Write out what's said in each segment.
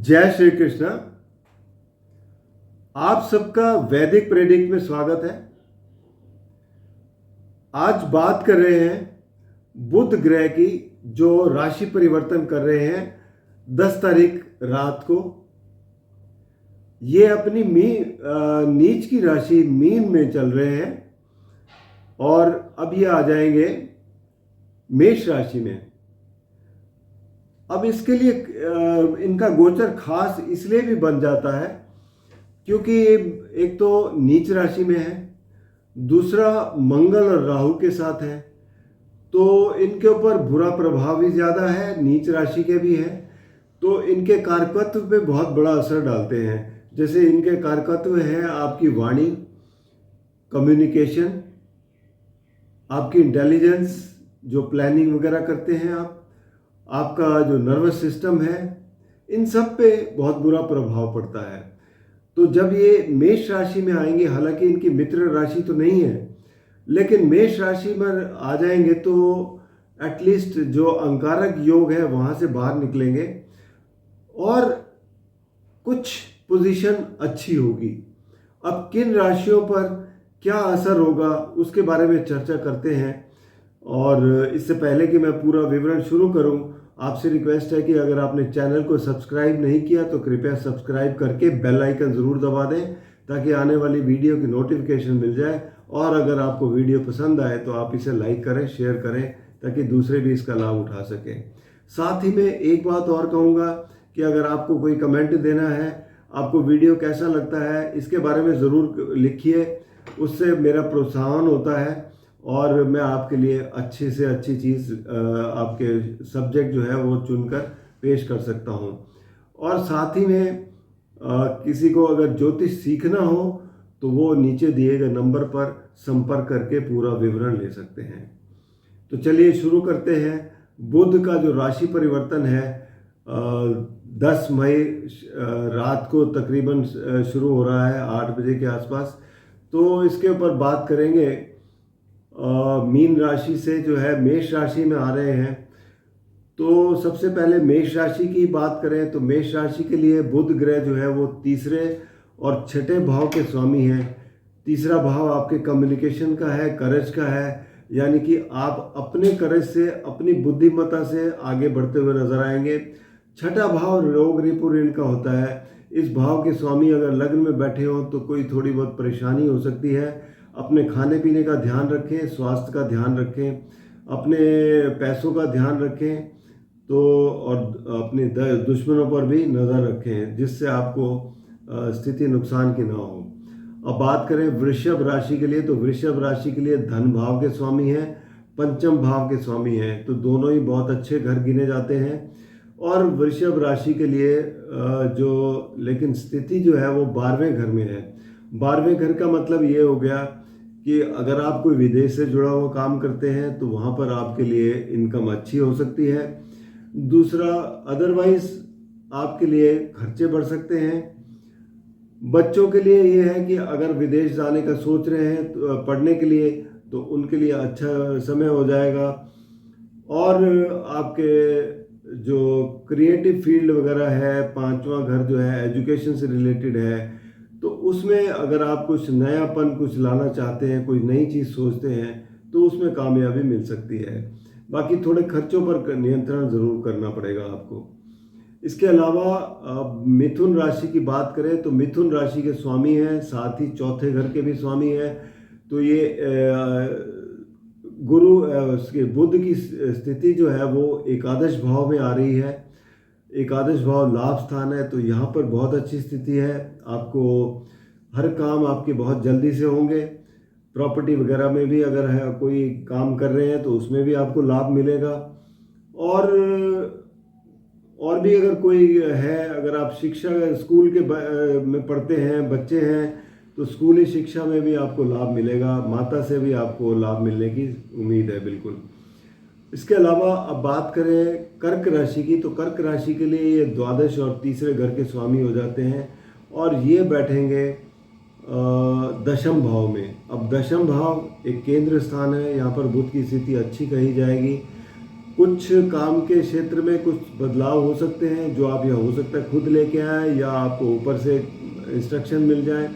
जय श्री कृष्ण। आप सबका वैदिक प्रेडिक्ट में स्वागत है। आज बात कर रहे हैं बुध ग्रह की, जो राशि परिवर्तन कर रहे हैं 10 तारीख रात को। ये अपनी नीच की राशि मीन में चल रहे हैं और अब ये आ जाएंगे मेष राशि में। अब इसके लिए इनका गोचर खास इसलिए भी बन जाता है क्योंकि एक तो नीच राशि में है, दूसरा मंगल और राहु के साथ है, तो इनके ऊपर बुरा प्रभाव भी ज़्यादा है, नीच राशि के भी है, तो इनके कारकत्व पे बहुत बड़ा असर डालते हैं। जैसे इनके कारकत्व है आपकी वाणी, कम्युनिकेशन, आपकी इंटेलिजेंस, जो प्लानिंग वगैरह करते हैं आपका जो नर्वस सिस्टम है, इन सब पे बहुत बुरा प्रभाव पड़ता है। तो जब ये मेष राशि में आएंगे, हालांकि इनकी मित्र राशि तो नहीं है, लेकिन मेष राशि में आ जाएंगे तो एटलीस्ट जो अंगारक योग है वहाँ से बाहर निकलेंगे और कुछ पोजीशन अच्छी होगी। अब किन राशियों पर क्या असर होगा उसके बारे में चर्चा करते हैं। और इससे पहले कि मैं पूरा विवरण शुरू करूं, आपसे रिक्वेस्ट है कि अगर आपने चैनल को सब्सक्राइब नहीं किया तो कृपया सब्सक्राइब करके बेल आइकन ज़रूर दबा दें ताकि आने वाली वीडियो की नोटिफिकेशन मिल जाए। और अगर आपको वीडियो पसंद आए तो आप इसे लाइक करें, शेयर करें ताकि दूसरे भी इसका लाभ उठा सकें। साथ ही में एक बात और कहूँगा कि अगर आपको कोई कमेंट देना है, आपको वीडियो कैसा लगता है, इसके बारे में ज़रूर लिखिए, उससे मेरा प्रोत्साहन होता है और मैं आपके लिए अच्छी से अच्छी चीज़ आपके सब्जेक्ट जो है वो चुनकर पेश कर सकता हूँ। और साथ ही में किसी को अगर ज्योतिष सीखना हो तो वो नीचे दिए गए नंबर पर संपर्क करके पूरा विवरण ले सकते हैं। तो चलिए शुरू करते हैं। बुध का जो राशि परिवर्तन है 10 मई रात को तकरीबन शुरू हो रहा है 8 बजे के आसपास। तो इसके ऊपर बात करेंगे। मीन राशि से जो है मेष राशि में आ रहे हैं। तो सबसे पहले मेष राशि की बात करें तो मेष राशि के लिए बुध ग्रह जो है वो तीसरे और छठे भाव के स्वामी हैं। तीसरा भाव आपके कम्युनिकेशन का है, करेज का है, यानी कि आप अपने करेज से, अपनी बुद्धिमत्ता से आगे बढ़ते हुए नजर आएंगे। छठा भाव रोग रिपु ऋण का होता है। इस भाव के स्वामी अगर लग्न में बैठे हों तो कोई थोड़ी बहुत परेशानी हो सकती है। अपने खाने पीने का ध्यान रखें, स्वास्थ्य का ध्यान रखें, अपने पैसों का ध्यान रखें, तो और अपने दुश्मनों पर भी नज़र रखें जिससे आपको स्थिति नुकसान की ना हो। अब बात करें वृषभ राशि के लिए, तो वृषभ राशि के लिए धन भाव के स्वामी हैं, पंचम भाव के स्वामी हैं, तो दोनों ही बहुत अच्छे घर गिने जाते हैं। और वृषभ राशि के लिए जो लेकिन स्थिति जो है वो 12वें घर में है। 12वें घर का मतलब ये हो गया कि अगर आप कोई विदेश से जुड़ा हुआ काम करते हैं तो वहाँ पर आपके लिए इनकम अच्छी हो सकती है। दूसरा, अदरवाइज आपके लिए खर्चे बढ़ सकते हैं। बच्चों के लिए ये है कि अगर विदेश जाने का सोच रहे हैं तो पढ़ने के लिए, तो उनके लिए अच्छा समय हो जाएगा। और आपके जो क्रिएटिव फील्ड वगैरह है, 5वां घर जो है एजुकेशन से रिलेटेड है, तो उसमें अगर आप कुछ नयापन कुछ लाना चाहते हैं, कोई नई चीज़ सोचते हैं तो उसमें कामयाबी मिल सकती है। बाकी थोड़े खर्चों पर नियंत्रण ज़रूर करना पड़ेगा आपको। इसके अलावा मिथुन राशि की बात करें तो मिथुन राशि के स्वामी हैं, साथ ही चौथे घर के भी स्वामी हैं। तो ये गुरु उसके बुध की स्थिति जो है वो एकादश भाव में आ रही है। एकादश भाव लाभ स्थान है, तो यहाँ पर बहुत अच्छी स्थिति है। आपको हर काम आपके बहुत जल्दी से होंगे। प्रॉपर्टी वगैरह में भी अगर है कोई काम कर रहे हैं तो उसमें भी आपको लाभ मिलेगा। और भी अगर कोई है, अगर आप शिक्षा स्कूल के में पढ़ते हैं, बच्चे हैं, तो स्कूली शिक्षा में भी आपको लाभ मिलेगा। माता से भी आपको लाभ मिलने की उम्मीद है बिल्कुल। इसके अलावा अब बात करें कर्क राशि की, तो कर्क राशि के लिए ये द्वादश और तीसरे घर के स्वामी हो जाते हैं और ये बैठेंगे दशम भाव में। अब दशम भाव एक केंद्र स्थान है, यहाँ पर बुध की स्थिति अच्छी कही जाएगी। कुछ काम के क्षेत्र में कुछ बदलाव हो सकते हैं जो आप यहाँ हो सकता है खुद लेके आए या आपको ऊपर से इंस्ट्रक्शन मिल जाए।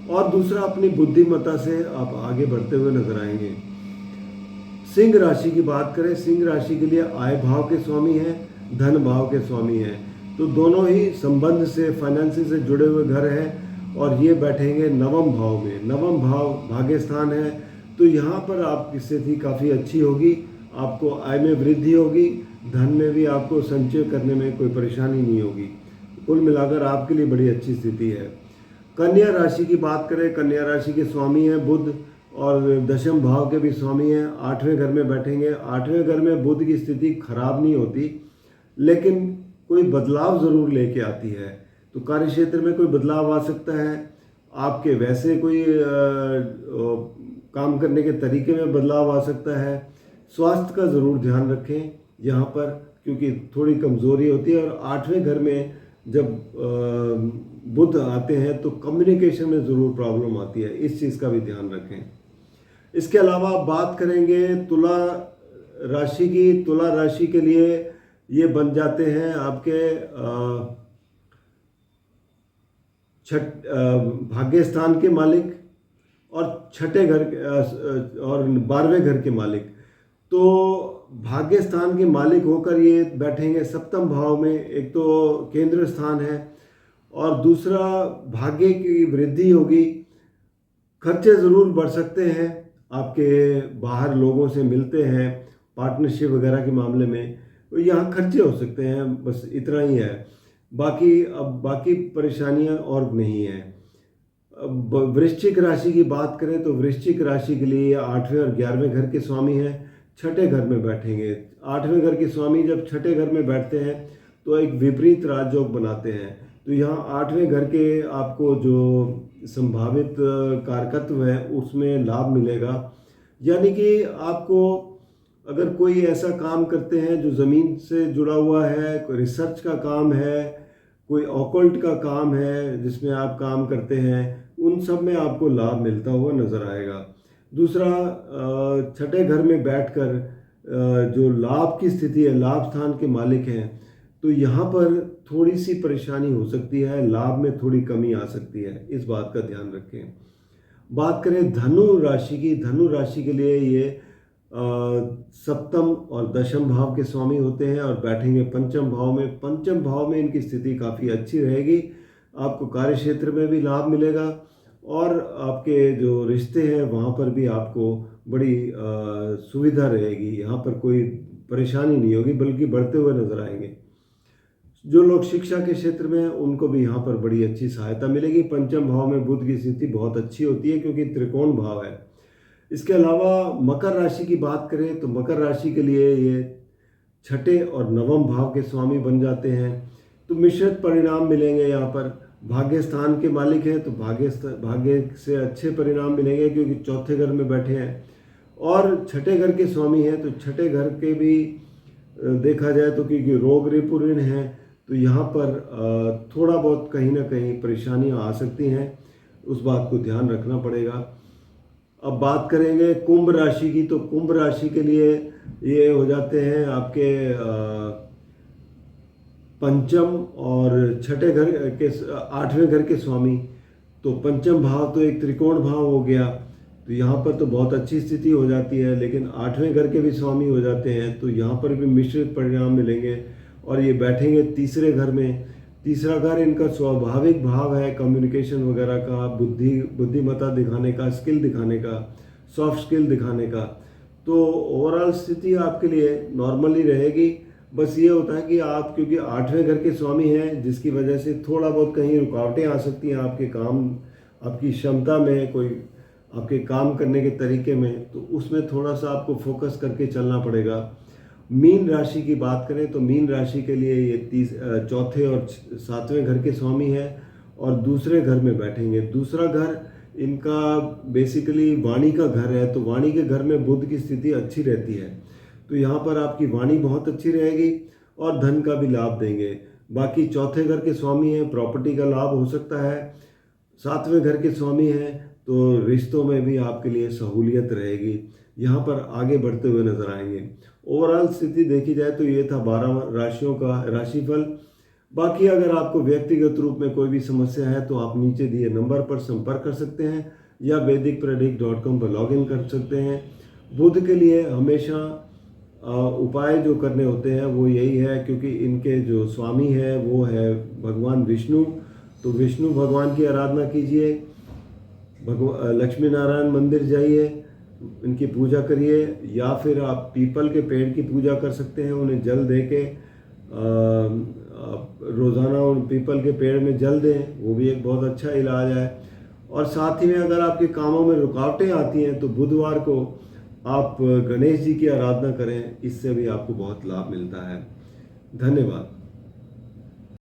और दूसरा, अपनी बुद्धिमत्ता से आप आगे बढ़ते हुए नजर आएंगे। सिंह राशि की बात करें, सिंह राशि के लिए आय भाव के स्वामी हैं, धन भाव के स्वामी हैं, तो दोनों ही संबंध से, फाइनेंस से जुड़े हुए घर हैं और ये बैठेंगे नवम भाव में। नवम भाव भाग्य स्थान है, तो यहाँ पर आपकी स्थिति काफ़ी अच्छी होगी, आपको आय में वृद्धि होगी, धन में भी आपको संचय करने में कोई परेशानी नहीं होगी। कुल मिलाकर आपके लिए बड़ी अच्छी स्थिति है। कन्या राशि की बात करें, कन्या राशि के स्वामी हैं बुध और दशम भाव के भी स्वामी हैं, 8वें घर में बैठेंगे। 8वें घर में बुध की स्थिति खराब नहीं होती, लेकिन कोई बदलाव ज़रूर लेके आती है। तो कार्य क्षेत्र में कोई बदलाव आ सकता है, आपके वैसे कोई काम करने के तरीके में बदलाव आ सकता है। स्वास्थ्य का ज़रूर ध्यान रखें यहाँ पर, क्योंकि थोड़ी कमज़ोरी होती है। और 8वें घर में जब बुध आते हैं तो कम्युनिकेशन में ज़रूर प्रॉब्लम आती है, इस चीज़ का भी ध्यान रखें। इसके अलावा बात करेंगे तुला राशि की। तुला राशि के लिए ये बन जाते हैं आपके भाग्य स्थान के मालिक और छठे घर और 12वें घर के मालिक। तो भाग्य स्थान के मालिक होकर ये बैठेंगे सप्तम भाव में। एक तो केंद्र स्थान है और दूसरा भाग्य की वृद्धि होगी। खर्चे ज़रूर बढ़ सकते हैं, आपके बाहर लोगों से मिलते हैं, पार्टनरशिप वगैरह के मामले में तो यहाँ खर्चे हो सकते हैं, बस इतना ही है। बाकी परेशानियाँ और नहीं है। अब वृश्चिक राशि की बात करें तो वृश्चिक राशि के लिए 8वें और 11वें घर के स्वामी हैं, छठे घर में बैठेंगे। 8वें घर के स्वामी जब छठे घर में बैठते हैं तो एक विपरीत राजयोग बनाते हैं। तो यहाँ 8वें घर के आपको जो संभावित कारकत्व है उसमें लाभ मिलेगा। यानी कि आपको अगर कोई ऐसा काम करते हैं जो ज़मीन से जुड़ा हुआ है, कोई रिसर्च का काम है, कोई ऑकल्ट का काम है जिसमें आप काम करते हैं, उन सब में आपको लाभ मिलता हुआ नज़र आएगा। दूसरा, छठे घर में बैठकर जो लाभ की स्थिति है, लाभ स्थान के मालिक हैं, तो यहाँ पर थोड़ी सी परेशानी हो सकती है, लाभ में थोड़ी कमी आ सकती है, इस बात का ध्यान रखें। बात करें धनु राशि की। धनु राशि के लिए ये सप्तम और दशम भाव के स्वामी होते हैं और बैठेंगे पंचम भाव में। पंचम भाव में इनकी स्थिति काफ़ी अच्छी रहेगी, आपको कार्य क्षेत्र में भी लाभ मिलेगा और आपके जो रिश्ते हैं वहाँ पर भी आपको बड़ी सुविधा रहेगी। यहाँ पर कोई परेशानी नहीं होगी, बल्कि बढ़ते हुए नजर आएंगे। जो लोग शिक्षा के क्षेत्र में हैं उनको भी यहाँ पर बड़ी अच्छी सहायता मिलेगी। पंचम भाव में बुध की स्थिति बहुत अच्छी होती है क्योंकि त्रिकोण भाव है। इसके अलावा मकर राशि की बात करें तो मकर राशि के लिए ये छठे और नवम भाव के स्वामी बन जाते हैं, तो मिश्रित परिणाम मिलेंगे। यहाँ पर भाग्य स्थान के मालिक हैं तो भाग्य से अच्छे परिणाम मिलेंगे क्योंकि चौथे घर में बैठे हैं, और छठे घर के स्वामी हैं तो छठे घर के भी देखा जाए तो क्योंकि रोग रिपु ऋण है, तो यहाँ पर थोड़ा बहुत कहीं ना कहीं परेशानियाँ आ सकती हैं, उस बात को ध्यान रखना पड़ेगा। अब बात करेंगे कुंभ राशि की। तो कुंभ राशि के लिए ये हो जाते हैं आपके पंचम और छठे घर के 8वें घर के स्वामी। तो पंचम भाव तो एक त्रिकोण भाव हो गया, तो यहाँ पर तो बहुत अच्छी स्थिति हो जाती है, लेकिन 8वें घर के भी स्वामी हो जाते हैं तो यहाँ पर भी मिश्रित परिणाम मिलेंगे और ये बैठेंगे तीसरे घर में। तीसरा घर इनका स्वाभाविक भाव है कम्युनिकेशन वगैरह का, बुद्धिमत्ता दिखाने का, स्किल दिखाने का, सॉफ्ट स्किल दिखाने का। तो ओवरऑल स्थिति आपके लिए नॉर्मल ही रहेगी। बस ये होता है कि आप क्योंकि 8वें घर के स्वामी हैं, जिसकी वजह से थोड़ा बहुत कहीं रुकावटें आ सकती हैं आपके काम, आपकी क्षमता में, कोई आपके काम करने के तरीके में, तो उसमें थोड़ा सा आपको फोकस करके चलना पड़ेगा। मीन राशि की बात करें तो मीन राशि के लिए ये चौथे और 7वें घर के स्वामी हैं और दूसरे घर में बैठेंगे। दूसरा घर इनका बेसिकली वाणी का घर है, तो वाणी के घर में बुध की स्थिति अच्छी रहती है, तो यहाँ पर आपकी वाणी बहुत अच्छी रहेगी और धन का भी लाभ देंगे। बाकी चौथे घर के स्वामी हैं, प्रॉपर्टी का लाभ हो सकता है। 7वें घर के स्वामी हैं तो रिश्तों में भी आपके लिए सहूलियत रहेगी, यहाँ पर आगे बढ़ते हुए नजर आएंगे। ओवरऑल स्थिति देखी जाए तो ये था 12 राशियों का राशिफल। बाकी अगर आपको व्यक्तिगत रूप में कोई भी समस्या है तो आप नीचे दिए नंबर पर संपर्क कर सकते हैं या vedicpredict.com पर लॉगिन कर सकते हैं। बुध के लिए हमेशा उपाय जो करने होते हैं वो यही है, क्योंकि इनके जो स्वामी है वो है भगवान विष्णु, तो विष्णु भगवान की आराधना कीजिए, लक्ष्मी नारायण मंदिर जाइए, इनकी पूजा करिए, या फिर आप पीपल के पेड़ की पूजा कर सकते हैं, उन्हें जल दे के रोज़ाना उन पीपल के पेड़ में जल दें, वो भी एक बहुत अच्छा इलाज है। और साथ ही में अगर आपके कामों में रुकावटें आती हैं तो बुधवार को आप गणेश जी की आराधना करें, इससे भी आपको बहुत लाभ मिलता है। धन्यवाद।